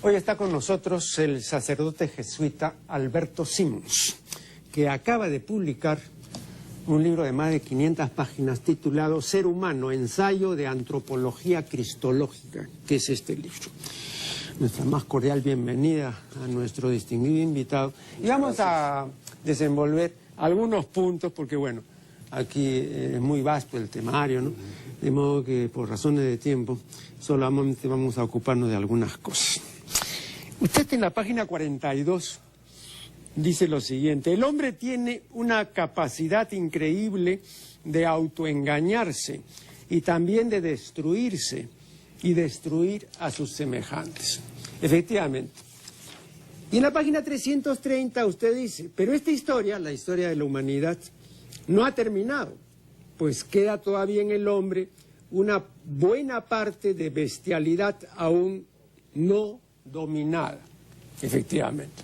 Hoy está con nosotros el sacerdote jesuita Alberto Simons, que acaba de publicar un libro de más de 500 páginas titulado Ser humano, ensayo de antropología cristológica, que es este libro. Nuestra más cordial bienvenida a nuestro distinguido invitado. Y vamos a desenvolver algunos puntos, porque bueno, aquí es muy vasto el temario, ¿no? De modo que por razones de tiempo solamente vamos a ocuparnos de algunas cosas. Usted en la página 42 dice lo siguiente: el hombre tiene una capacidad increíble de autoengañarse y también de destruirse y destruir a sus semejantes. Efectivamente. Y en la página 330 usted dice, pero esta historia, la historia de la humanidad, no ha terminado, pues queda todavía en el hombre una buena parte de bestialidad aún no dominada. Efectivamente.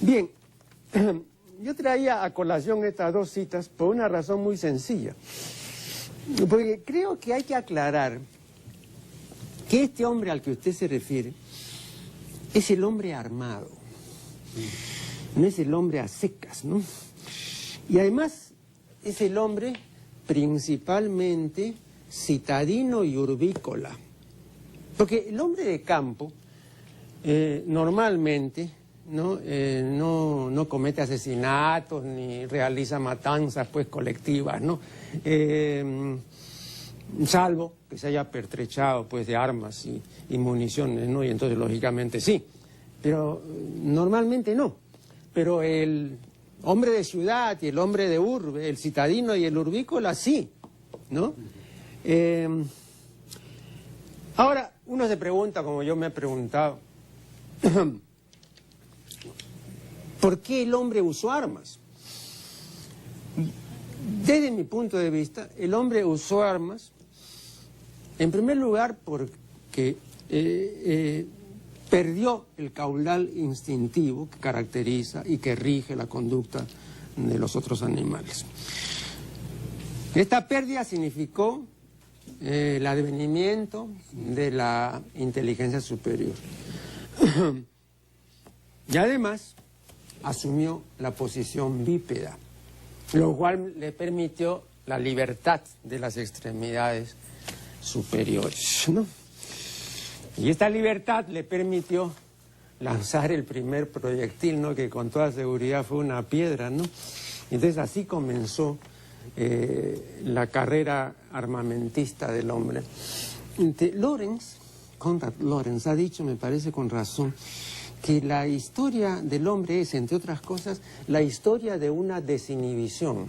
Bien, yo traía a colación estas dos citas por una razón muy sencilla, porque creo que hay que aclarar que este hombre al que usted se refiere es el hombre armado, no es el hombre a secas, ¿no? Y además es el hombre principalmente citadino y urbícola, porque el hombre de campo normalmente no comete asesinatos ni realiza matanzas pues colectivas, ¿no? Salvo que se haya pertrechado pues de armas y municiones, ¿no? Y entonces lógicamente sí, pero normalmente no. Pero el hombre de ciudad y el hombre de urbe, el citadino y el urbícola sí, ¿no? Ahora uno se pregunta, como yo me he preguntado, ¿por qué el hombre usó armas? Desde mi punto de vista, el hombre usó armas, en primer lugar, porque perdió el caudal instintivo que caracteriza y que rige la conducta de los otros animales. Esta pérdida significó el advenimiento de la inteligencia superior. Y además asumió la posición bípeda, lo cual le permitió la libertad de las extremidades superiores, ¿no? Y esta libertad le permitió lanzar el primer proyectil, ¿no? Que con toda seguridad fue una piedra, ¿no? Entonces así comenzó la carrera armamentista del hombre. Konrad Lorenz ha dicho, me parece con razón, que la historia del hombre es, entre otras cosas, la historia de una desinhibición,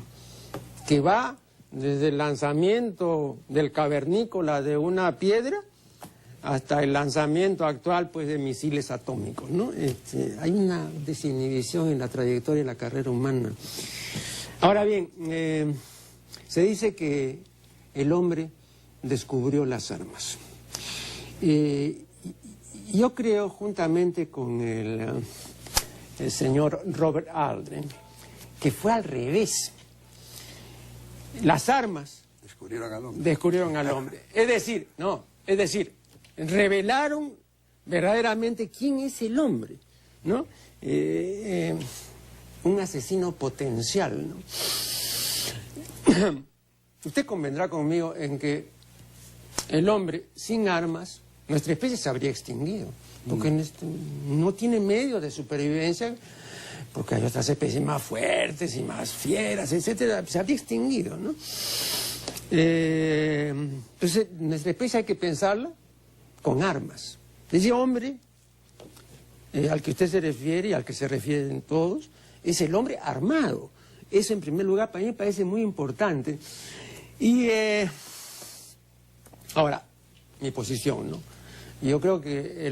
que va desde el lanzamiento del cavernícola de una piedra hasta el lanzamiento actual pues de misiles atómicos, ¿no? Hay una desinhibición en la trayectoria de la carrera humana. Ahora bien, se dice que el hombre descubrió las armas. Yo creo, juntamente con el señor Robert Aldrin, que fue al revés. Las armas descubrieron al hombre. Es decir, revelaron verdaderamente quién es el hombre, ¿no? Un asesino potencial, ¿no? Usted convendrá conmigo en que el hombre sin armas, nuestra especie se habría extinguido, porque no tiene medios de supervivencia, porque hay otras especies más fuertes y más fieras, etcétera, se habría extinguido, ¿no? Entonces, nuestra especie hay que pensarla con armas. Ese hombre al que usted se refiere y al que se refieren todos, es el hombre armado. Eso, en primer lugar, para mí me parece muy importante. Y ahora, mi posición, ¿no? Yo creo que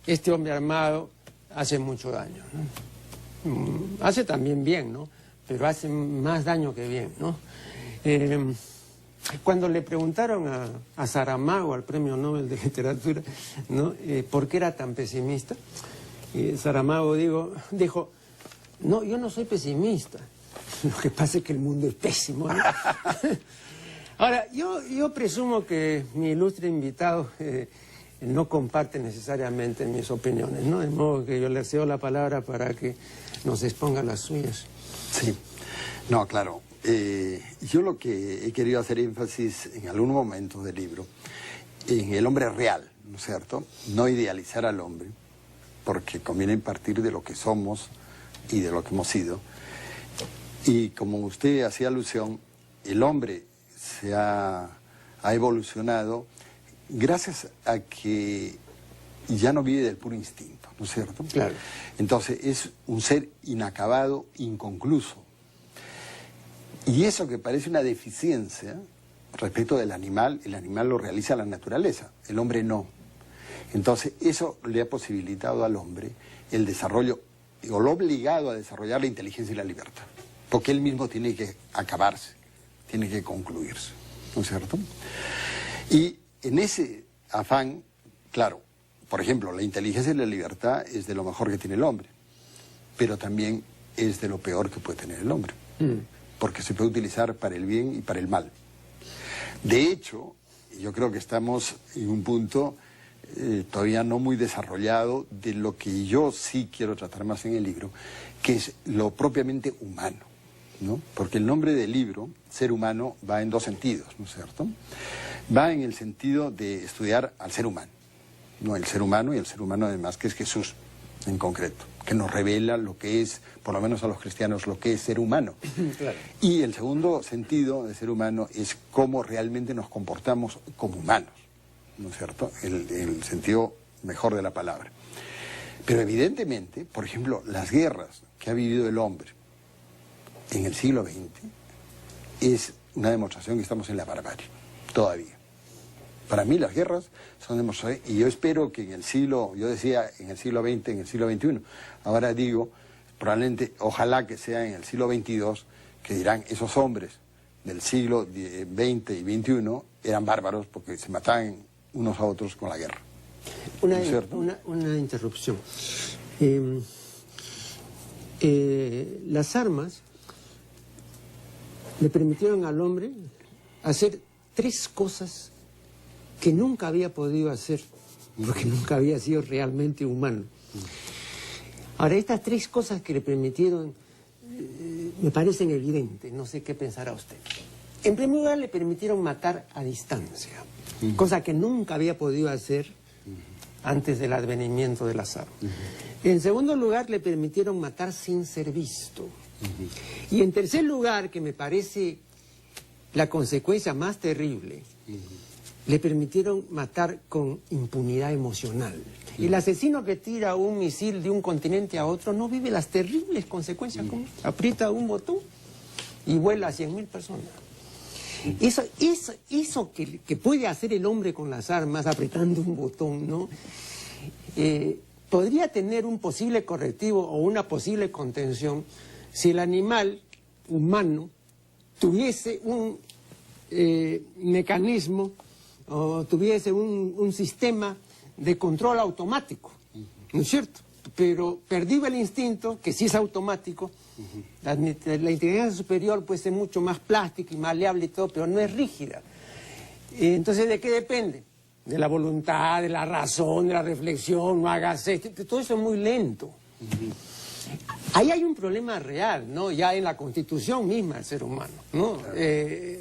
este hombre armado, hace mucho daño, ¿no? Hace también bien, ¿no? Pero hace más daño que bien, ¿no? Cuando le preguntaron a Saramago, al Premio Nobel de Literatura, ¿no? ¿Por qué era tan pesimista? Saramago dijo, no, yo no soy pesimista, lo que pasa es que el mundo es pésimo, ¿no? Ahora, yo presumo que mi ilustre invitado no comparte necesariamente mis opiniones, ¿no? De modo que yo le cedo la palabra para que nos exponga las suyas. Sí, no, claro. Yo lo que he querido hacer énfasis en algún momento del libro, en el hombre real, ¿no es cierto? No idealizar al hombre, porque conviene partir de lo que somos y de lo que hemos sido. Y como usted hacía alusión, el hombre ha evolucionado gracias a que ya no vive del puro instinto, ¿no es cierto? Claro. Entonces es un ser inacabado, inconcluso. Y eso que parece una deficiencia respecto del animal, el animal lo realiza la naturaleza, el hombre no. Entonces eso le ha posibilitado al hombre el desarrollo, o lo ha obligado a desarrollar la inteligencia y la libertad, porque él mismo tiene que acabarse, tiene que concluirse, ¿no es cierto? Y en ese afán, claro, por ejemplo, la inteligencia y la libertad es de lo mejor que tiene el hombre, pero también es de lo peor que puede tener el hombre, porque se puede utilizar para el bien y para el mal. De hecho, yo creo que estamos en un punto todavía no muy desarrollado de lo que yo sí quiero tratar más en el libro, que es lo propiamente humano, ¿no? Porque el nombre del libro, Ser Humano, va en dos sentidos, ¿no es cierto? Va en el sentido de estudiar al ser humano, no el ser humano y el ser humano además que es Jesús en concreto, que nos revela lo que es, por lo menos a los cristianos, lo que es ser humano. Claro. Y el segundo sentido de ser humano es cómo realmente nos comportamos como humanos, ¿no es cierto? El sentido mejor de la palabra. Pero evidentemente, por ejemplo, las guerras que ha vivido el hombre en el siglo XX es una demostración que estamos en la barbarie, todavía. Para mí las guerras son demostraciones, y yo espero que en el siglo, yo decía en el siglo XX, en el siglo XXI, ahora digo, probablemente, ojalá que sea en el siglo XXII, que dirán, esos hombres del siglo XX y XXI eran bárbaros porque se mataban unos a otros con la guerra. Una interrupción. Las armas le permitieron al hombre hacer tres cosas que nunca había podido hacer, porque nunca había sido realmente humano. Ahora, estas tres cosas que le permitieron me parecen evidentes, no sé qué pensará usted. En primer lugar, le permitieron matar a distancia, cosa que nunca había podido hacer antes del advenimiento de las armas. En segundo lugar, le permitieron matar sin ser visto. Y en tercer lugar, que me parece la consecuencia más terrible, le permitieron matar con impunidad emocional. El asesino que tira un misil de un continente a otro no vive las terribles consecuencias. Como aprieta un botón y vuela a 100.000 personas. Eso que puede hacer el hombre con las armas, apretando un botón, ¿no? Podría tener un posible correctivo o una posible contención si el animal humano tuviese un mecanismo o tuviese un sistema de control automático, ¿no es cierto? Pero perdido el instinto, que sí es automático, la inteligencia superior puede ser mucho más plástica y maleable y todo, pero no es rígida. Entonces, ¿de qué depende? De la voluntad, de la razón, de la reflexión, no hagas esto, todo eso es muy lento. Ahí hay un problema real, ¿no? Ya en la constitución misma del ser humano, ¿no?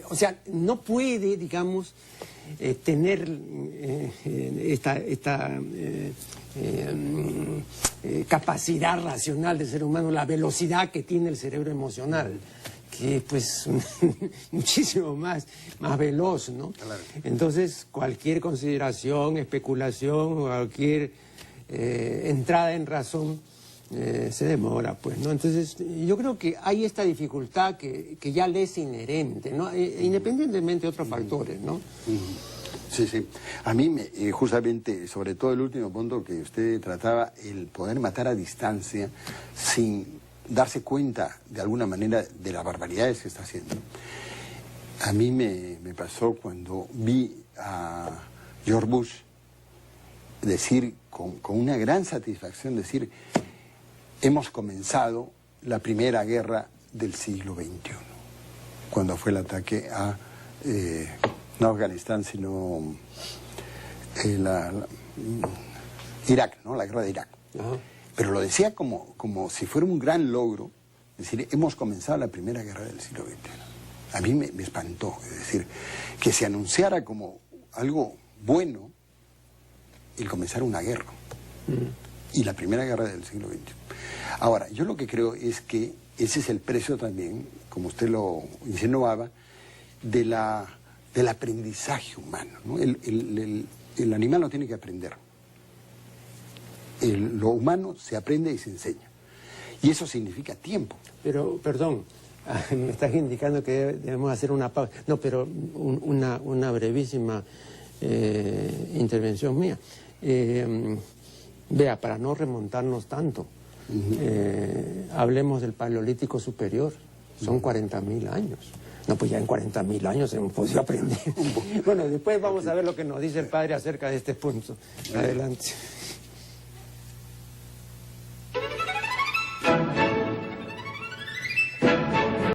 O sea, no puede, digamos, tener esta capacidad racional del ser humano, la velocidad que tiene el cerebro emocional, que es pues muchísimo más veloz, ¿no? Claro. Entonces, cualquier consideración, especulación, cualquier entrada en razón se demora, pues, ¿no? Entonces, yo creo que hay esta dificultad que ya le es inherente, ¿no? Independientemente de otros factores, ¿no? Sí, sí. A mí, justamente, sobre todo el último punto que usted trataba, el poder matar a distancia sin darse cuenta, de alguna manera, de las barbaridades que está haciendo. A mí me pasó cuando vi a George Bush decir, con una gran satisfacción, decir, hemos comenzado la primera guerra del siglo XXI, cuando fue el ataque a, no Afganistán, sino Irak, ¿no? La guerra de Irak. Ajá. Pero lo decía como si fuera un gran logro, es decir, hemos comenzado la primera guerra del siglo XXI. A mí me espantó, es decir, que se anunciara como algo bueno el comenzar una guerra. Y la primera guerra del siglo XXI. Ahora, yo lo que creo es que ese es el precio también, como usted lo insinuaba, del aprendizaje humano, ¿no? El animal no tiene que aprender. Lo humano se aprende y se enseña. Y eso significa tiempo. Pero, perdón, me estás indicando que debemos hacer una pausa. No, pero una brevísima intervención mía. Vea, para no remontarnos tanto, hablemos del Paleolítico Superior. Son 40.000 años. No, pues ya en 40.000 años hemos podido aprender. Bueno, después vamos a ver lo que nos dice el padre acerca de este punto. Adelante.